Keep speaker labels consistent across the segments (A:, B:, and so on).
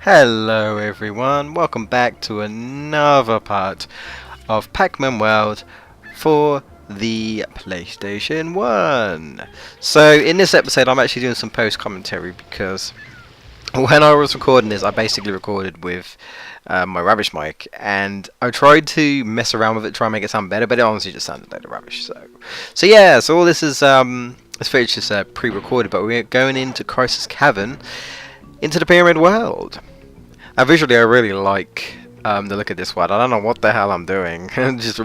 A: Hello everyone, welcome back to another part of Pac-Man World for the PlayStation 1. So in this episode I'm actually doing some post-commentary because when I was recording this I basically recorded with my rubbish mic and I tried to mess around with it, try and make it sound better, but it honestly just sounded like rubbish. So all this is this footage is pre-recorded, but we're going into Crisis Cavern into the Pyramid World. Now, visually, I really like the look of this one. I don't know what the hell I'm doing. Just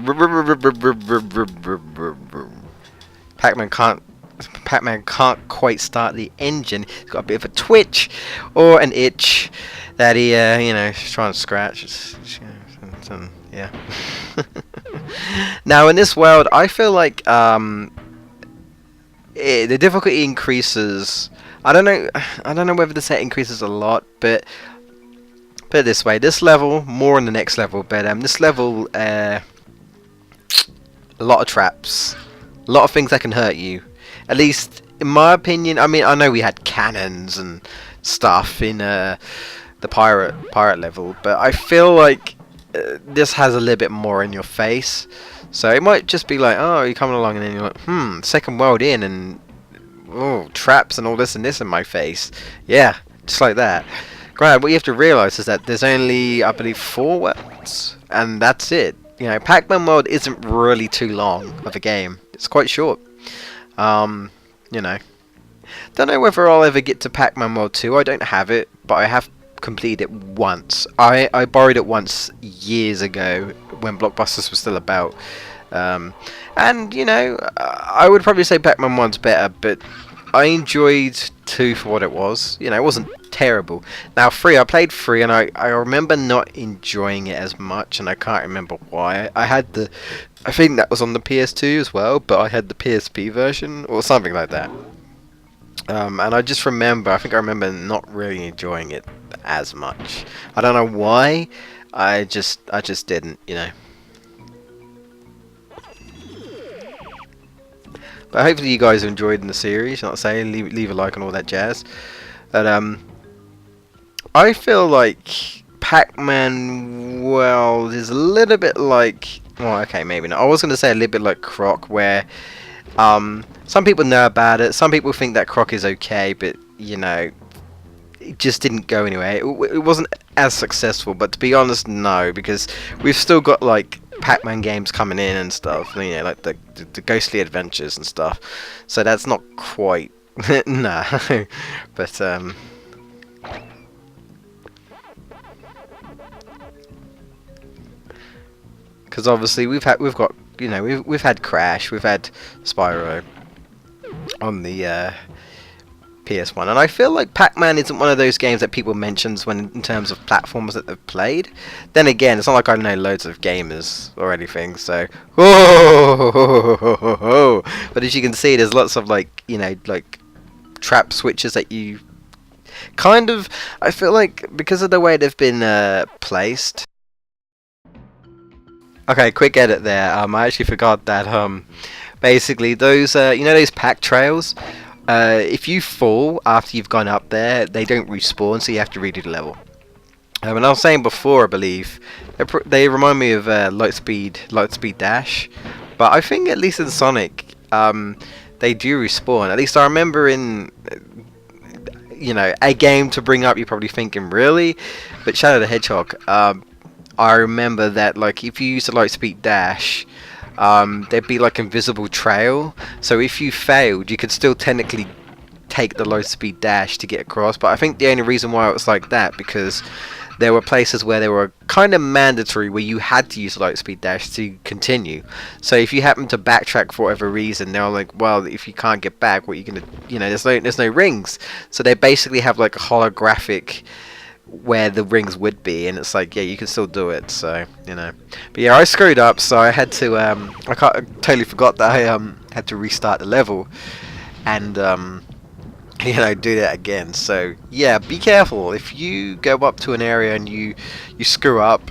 A: Pac-Man can't quite start the engine. He's got a bit of a twitch or an itch that he is trying to scratch. Yeah. Now in this world, I feel like the difficulty increases. I don't know whether to say it increases a lot, but put it this way: this level more in the next level, but this level, a lot of traps, a lot of things that can hurt you. At least in my opinion. I mean, I know we had cannons and stuff in the pirate level, but I feel like this has a little bit more in your face. So it might just be like, oh, you're coming along, and then you're like, second world in, and oh, traps and all this and this in my face. Yeah, just like that. Granted, what you have to realise is that there's only, I believe, 4 worlds, and that's it. You know, Pac-Man World isn't really too long of a game. It's quite short. You know. Don't know whether I'll ever get to Pac-Man World 2. I don't have it, but I have completed it once. I borrowed it once years ago when Blockbusters was still about. And, you know, I would probably say Pac-Man 1's better, but I enjoyed 2 for what it was. You know, it wasn't terrible. Now 3, I played 3 and I remember not enjoying it as much, and I can't remember why. I think that was on the PS2 as well, but I had the PSP version or something like that. And I just remember, I think I remember not really enjoying it as much. I don't know why. I just didn't, you know. But hopefully you guys enjoyed in the series. Not saying leave a like and all that jazz. But I feel like Pac-Man World is a little bit like, well, okay, maybe not. I was going to say a little bit like Croc, where some people know about it. Some people think that Croc is okay, but you know, it just didn't go anywhere. It wasn't as successful. But to be honest, no, because we've still got like Pac-Man games coming in and stuff, you know, like the Ghostly Adventures and stuff. So that's not quite no, but because obviously we've got, you know, we've had Crash, we've had Spyro on the PS1, and I feel like Pac-Man isn't one of those games that people mentions when in terms of platforms that they've played. Then again, it's not like I know loads of gamers or anything, so but as you can see, there's lots of like, you know, like trap switches that you kind of, I feel like because of the way they've been placed. Okay, quick edit there. I actually forgot that basically those you know, those pack trails. If you fall after you've gone up there, they don't respawn, so you have to redo the level. And I was saying before, I believe they remind me of Lightspeed Dash, but I think at least in Sonic, they do respawn. At least I remember in, you know, a game to bring up. You're probably thinking, really, but Shadow the Hedgehog. I remember that, like, if you use the Lightspeed Dash, there'd be like invisible trail, so if you failed you could still technically take the low speed dash to get across. But I think the only reason why it was like that because there were places where they were kind of mandatory where you had to use the light speed dash to continue. So if you happen to backtrack for whatever reason, they're like, well, if you can't get back, what are you gonna, you know, there's no rings, so they basically have like a holographic where the rings would be, and it's like, yeah, you can still do it. So, you know, but yeah, I screwed up, so I had to I totally forgot that I had to restart the level and you know, do that again. So yeah, be careful if you go up to an area and you screw up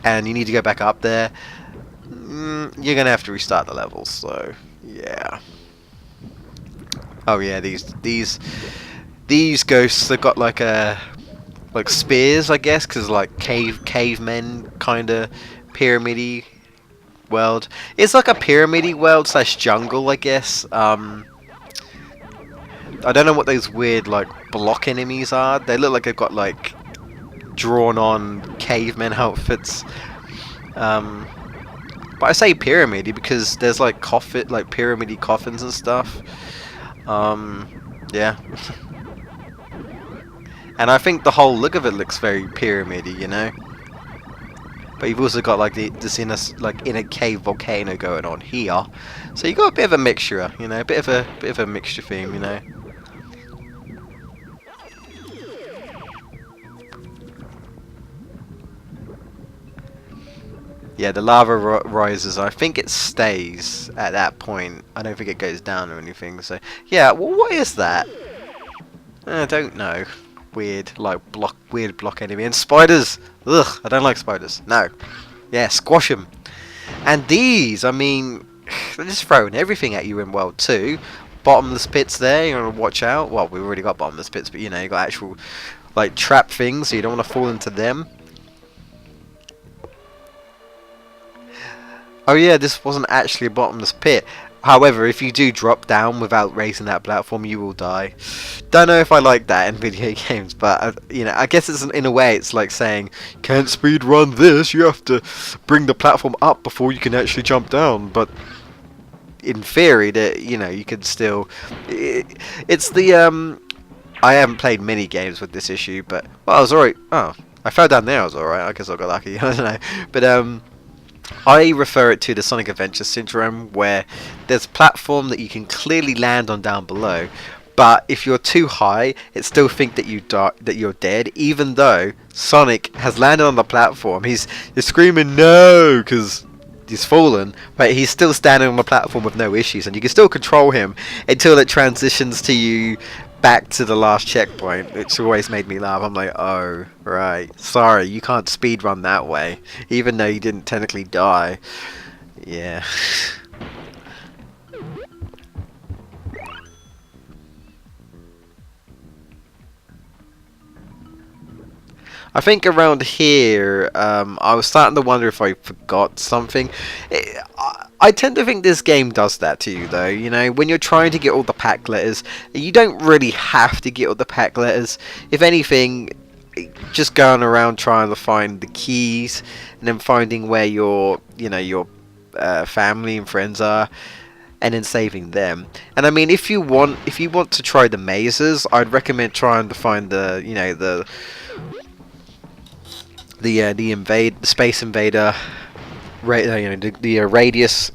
A: and you need to go back up there. You're gonna have to restart the level. So yeah. Oh yeah, these ghosts, they've got like a like spears, I guess, because like cavemen kind of pyramid-y world. It's like a pyramid-y world slash jungle, I guess. I don't know what those weird like block enemies are. They look like they've got like drawn on cavemen outfits. But I say pyramid because there's like pyramid-y coffins and stuff. Yeah. And I think the whole look of it looks very pyramid-y, you know. But you've also got like this inner cave volcano going on here, so you got a bit of a mixture, you know, a bit of a mixture theme, you know. Yeah, the lava rises. I think it stays at that point. I don't think it goes down or anything. So yeah, well, what is that? I don't know. Weird, like weird block enemy and spiders. Ugh, I don't like spiders. No. Yeah, squash them. And these, I mean, they're just throwing everything at you in World 2. Bottomless pits there. You want to watch out. Well, we've already got bottomless pits, but you know, you got actual like trap things, so you don't want to fall into them. Oh yeah, this wasn't actually a bottomless pit. However, if you do drop down without raising that platform, you will die. Don't know if I like that in video games, but you know, I guess it's in a way it's like saying, can't speed run this. You have to bring the platform up before you can actually jump down. But in theory, that you know, you could still. It's the I haven't played many games with this issue, but well, I was alright. Oh, I fell down there. I was alright. I guess I got lucky. I don't know, but I refer it to the Sonic Adventure syndrome, where there's a platform that you can clearly land on down below, but if you're too high, it still think that you're dead, even though Sonic has landed on the platform. He's screaming no because he's fallen, but he's still standing on the platform with no issues, and you can still control him until it transitions to you back to the last checkpoint, which always made me laugh. I'm like, oh, right. Sorry, you can't speedrun that way, even though you didn't technically die. Yeah. I think around here, I was starting to wonder if I forgot something. I tend to think this game does that to you, though. You know, when you're trying to get all the pack letters, you don't really have to get all the pack letters. If anything, just going around trying to find the keys, and then finding where your family and friends are, and then saving them. And I mean, if you want to try the mazes, I'd recommend trying to find the Space Invader, the radius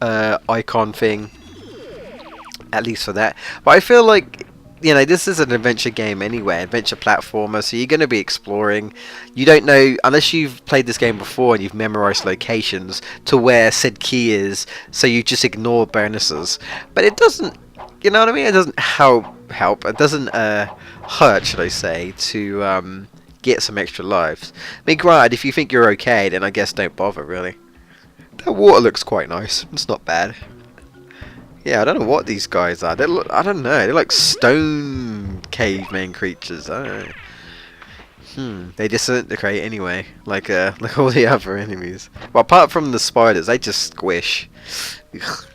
A: icon thing, at least for that. But I feel like, you know, this is an adventure game anyway, adventure platformer, so you're going to be exploring. You don't know, unless you've played this game before and you've memorized locations to where said key is, so you just ignore bonuses. But it doesn't, you know what I mean? It doesn't help. It doesn't hurt, should I say, to get some extra lives. I mean, granted, if you think you're okay, then I guess don't bother, really. That water looks quite nice. It's not bad. Yeah, I don't know what these guys are. I don't know. They're like stone caveman creatures. I don't know. They disintegrate anyway, like all the other enemies. Well, apart from the spiders, they just squish. Ugh.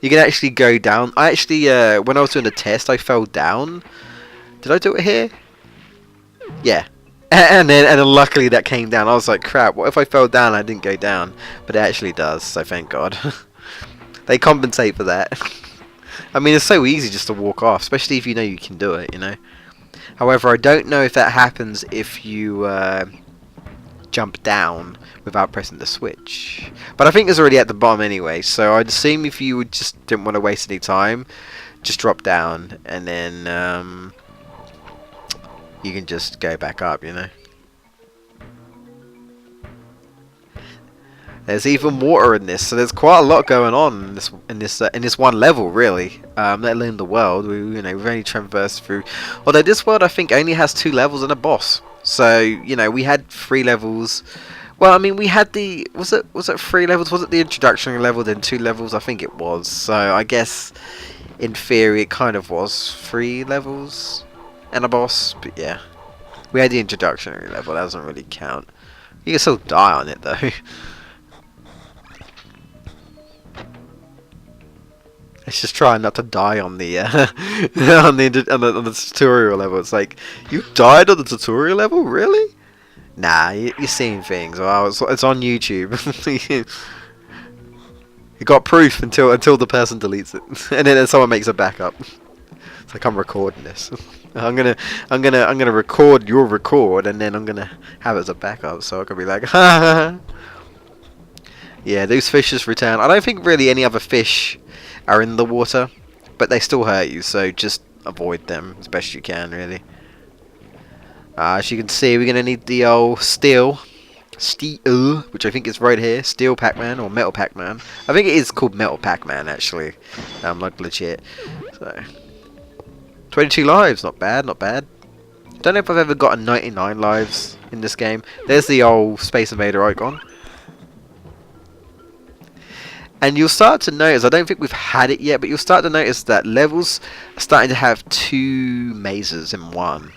A: You can actually go down. I actually, when I was doing the test, I fell down. Did I do it here? Yeah. And then luckily that came down. I was like, crap, what if I fell down and I didn't go down? But it actually does, so thank God. They compensate for that. I mean, it's so easy just to walk off, especially if you know you can do it, you know. However, I don't know if that happens if you jump down without pressing the switch. But I think it's already at the bottom anyway, so I'd assume if you just didn't want to waste any time, just drop down and then you can just go back up, you know. There's even water in this, so there's quite a lot going on in this one level, really. Let alone the world. We've only traversed through. Although this world, I think, only has 2 levels and a boss. So you know, we had 3 levels. Well, I mean, we had the was it 3 levels? Was it the introduction level, then 2 levels? I think it was. So I guess in theory, it kind of was 3 levels and a boss. But yeah. We had the introductory level, that doesn't really count. You can still die on it though. It's just trying not to die on the on the tutorial level. It's like, you died on the tutorial level, really? Nah, you're seeing things. Well, it's on YouTube. You got proof until the person deletes it, and then someone makes a backup. It's like, I'm recording this. I'm gonna record your record, and then I'm gonna have it as a backup, so I can be like, ha ha. Yeah, those fish just return. I don't think really any other fish are in the water, but they still hurt you, so just avoid them as best you can, really. As you can see, we're gonna need the old steel, which I think is right here, steel Pac-Man or metal Pac-Man. I think it is called metal Pac-Man actually. Like legit. So 22 lives, not bad, not bad. Don't know if I've ever gotten 99 lives in this game. There's the old Space Invader icon. And you'll start to notice, I don't think we've had it yet, but you'll start to notice that levels are starting to have 2 mazes in one.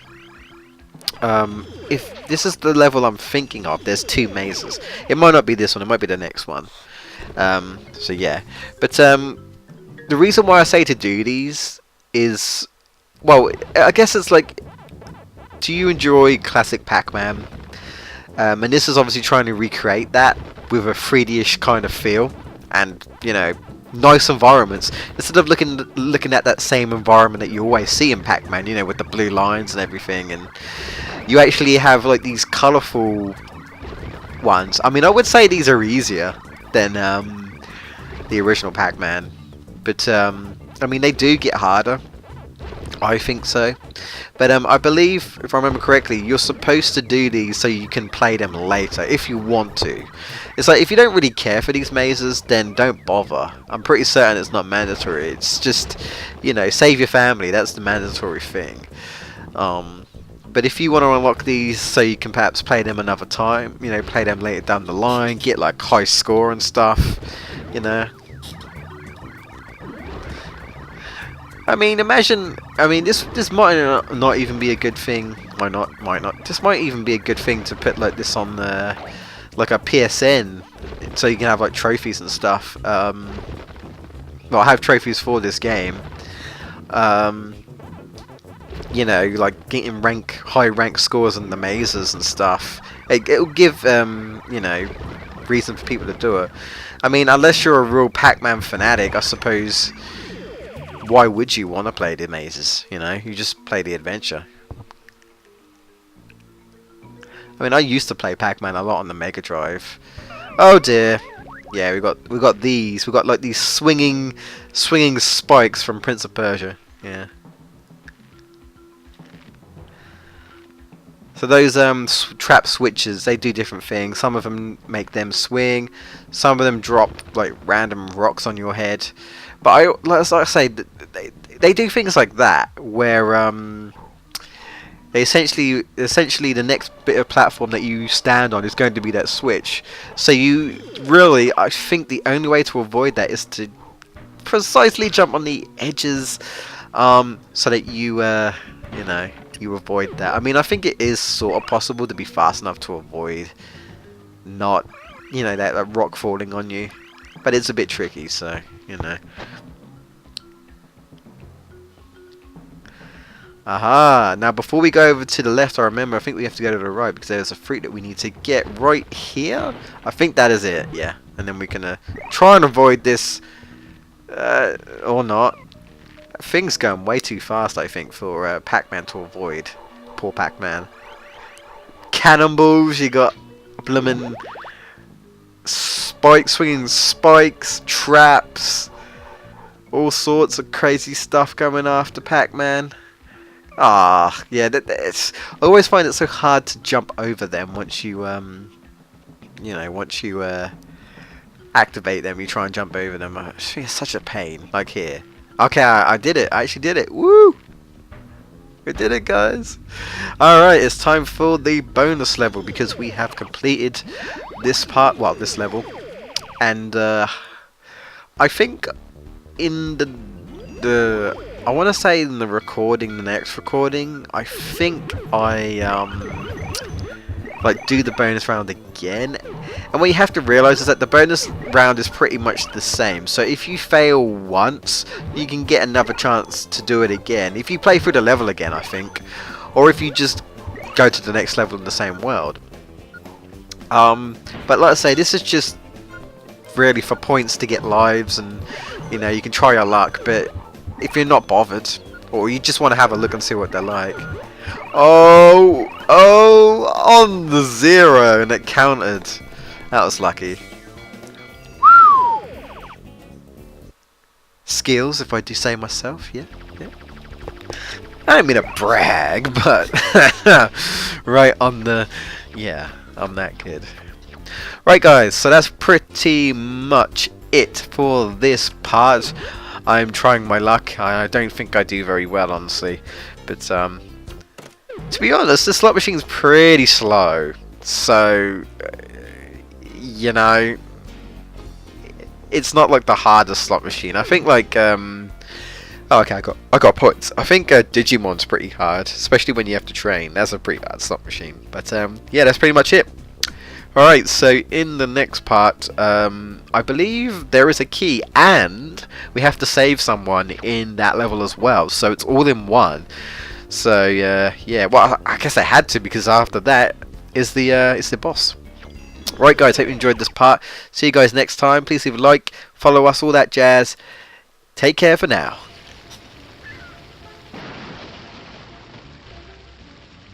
A: If this is the level I'm thinking of, there's 2 mazes. It might not be this one, it might be the next one. So yeah. But the reason why I say to do these is, well, I guess it's like, do you enjoy classic Pac-Man? And this is obviously trying to recreate that with a 3D-ish kind of feel. And, you know, nice environments, instead of looking at that same environment that you always see in Pac-Man, you know, with the blue lines and everything, and you actually have like these colourful ones. I mean, I would say these are easier than the original Pac-Man, but I mean, they do get harder. I think so, but I believe, if I remember correctly, you're supposed to do these so you can play them later if you want to. It's like, if you don't really care for these mazes, then don't bother. I'm pretty certain it's not mandatory. It's just, you know, save your family. That's the mandatory thing. But if you want to unlock these so you can perhaps play them another time, you know, play them later down the line, get like high score and stuff, you know. I mean, imagine. I mean, this might not even be a good thing. Might not. This might even be a good thing to put like this on the, like a PSN, so you can have like trophies and stuff. Well, I have trophies for this game. You know, like getting high rank scores in the mazes and stuff. It'll give you know, reason for people to do it. I mean, unless you're a real Pac-Man fanatic, I suppose. Why would you want to play the mazes? You know, you just play the adventure. I mean, I used to play Pac-Man a lot on the Mega Drive. Oh dear. Yeah, we got these. We got like these swinging spikes from Prince of Persia. Yeah. So those trap switches, they do different things. Some of them make them swing. Some of them drop like random rocks on your head. But like I say, they do things like that where they essentially the next bit of platform that you stand on is going to be that switch. So you really, I think the only way to avoid that is to precisely jump on the edges, so that you you know, you avoid that. I mean, I think it is sort of possible to be fast enough to avoid not, you know, that rock falling on you, but it's a bit tricky, so you know. Aha! Now before we go over to the left, I think we have to go to the right because there's a fruit that we need to get right here. I think that is it, yeah. And then we can try and avoid this, or not. Things going way too fast, I think, for Pac-Man to avoid. Poor Pac-Man. Cannonballs, you got bloomin' swinging spikes, traps, all sorts of crazy stuff coming after Pac-Man. Ah, yeah, I always find it so hard to jump over them once you, you know, once you activate them, you try and jump over them. It's such a pain. Like here. Okay, I did it. I actually did it. Woo! We did it, guys. Alright, it's time for the bonus level because we have completed this part, well, this level. And I think in the I want to say in the recording, the next recording, I think I like do the bonus round again. And what you have to realise is that the bonus round is pretty much the same. So if you fail once, you can get another chance to do it again. If you play through the level again, I think. Or if you just go to the next level in the same world. But like I say, this is just really for points to get lives, and you know, you can try your luck. But if you're not bothered, or you just want to have a look and see what they're like. Oh, on the 0, and it counted. That was lucky. Skills, if I do say myself, yeah. I don't mean to brag, but right on the, yeah, I'm that good. Right, guys, so that's pretty much it for this part. I'm trying my luck. I don't think I do very well, honestly, but to be honest, the slot machine's pretty slow, so you know, it's not like the hardest slot machine. I think like oh, okay, I got points. I think Digimon's pretty hard, especially when you have to train. That's a pretty hard slot machine. But yeah, that's pretty much it. Alright, so in the next part, I believe there is a key, and we have to save someone in that level as well. So it's all in one. So yeah, well, I guess I had to, because after that is the boss. Right, guys, hope you enjoyed this part. See you guys next time. Please leave a like, follow us, all that jazz. Take care for now.